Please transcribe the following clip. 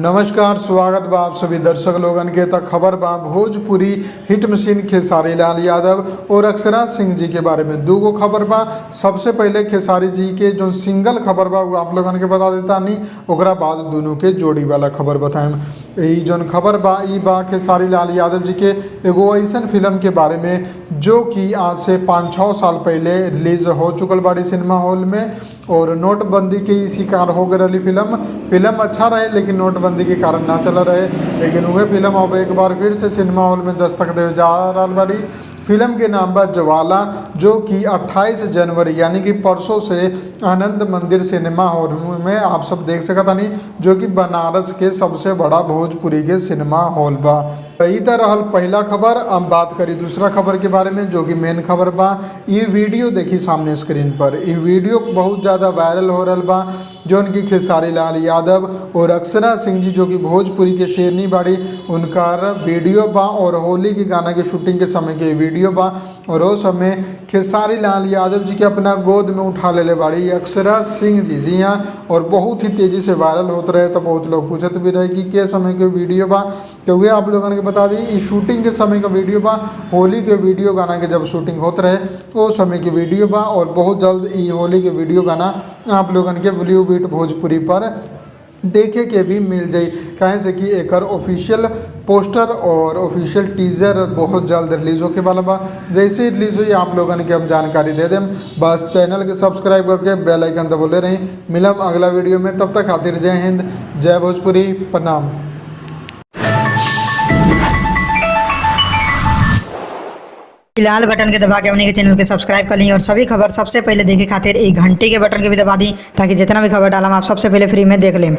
नमस्कार, स्वागत बा आप सभी दर्शक लोगन के। तक खबर बा भोजपुरी हिट मशीन खेसारी लाल यादव और अक्षरा सिंह जी के बारे में। दूगो खबर बा। सबसे पहले खेसारी जी के जो सिंगल खबर बा वो आप लोगन के बता देता नहीं, ओकरा बाद दोनों के जोड़ी वाला खबर बताएं। यही जो खबर बा ई बा खेसारी लाल यादव जी के एगो ऐसन फिल्म के बारे में जो कि आज से 5-6 साल पहले रिलीज हो चुकल बाड़ी सिनेमा हॉल में, और नोटबंदी के ही शिकार हो गई रही फिल्म अच्छा रहे लेकिन नोटबंदी के कारण ना चल रहे। लेकिन वह फिल्म अब एक बार फिर से सिनेमा हॉल में दस्तक दे जा रहा बाड़ी। फिल्म के नाम बा ज्वाला, जो कि 28 जनवरी यानी कि परसों से आनंद मंदिर सिनेमा हॉल में आप सब देख सकता नहीं, जो कि बनारस के सबसे बड़ा भोजपुरी के सिनेमा हॉल बा। इधर रहल पहला खबर। अब बात करी दूसरा खबर के बारे में, जो कि मेन खबर बा। ये वीडियो देखी सामने स्क्रीन पर, ये वीडियो बहुत ज़्यादा वायरल हो रहा बा, जो उनकी खेसारी लाल यादव और अक्षरा सिंह जी जो कि भोजपुरी के शेरनी बाड़ी, उनका वीडियो बा और होली के गाना के शूटिंग के समय के वीडियो बा। और वो समय खेसारी लाल यादव जी के अपना गोद में उठा ले बाड़ी अक्षरा सिंह जी हाँ, और बहुत ही तेज़ी से वायरल होते रहे। तो बहुत लोग पूछते भी रहे कि क्या समय के वीडियो बा, तो वे आप लोगों के बता दी शूटिंग के समय का वीडियो बा। होली के वीडियो गाना के जब शूटिंग होते रहे वो समय के वीडियो बा, और बहुत जल्द ये होली के वीडियो गाना आप लोगों के ब्लू बीट भोजपुरी पर देखे के भी मिल जाए। कहें से कि एक ऑफिशियल पोस्टर और ऑफिशियल टीजर बहुत जल्द रिलीज होके वाला बा। जैसे ही रिलीज हुई आप लोगों के हम जानकारी दे दें। बस चैनल के सब्सक्राइब करके बेल आइकन दबोले रहीं। मिलम अगला वीडियो में, तब तक खातिर जय हिंद, जय भोजपुरी, प्रणाम। लाल बटन के दबा के अपने के चैनल के सब्सक्राइब कर ली और सभी खबर सबसे पहले देखे खातिर एक घंटे के बटन के भी दबा दी, ताकि जितना भी खबर डालम आप सबसे पहले फ्री में देख लें।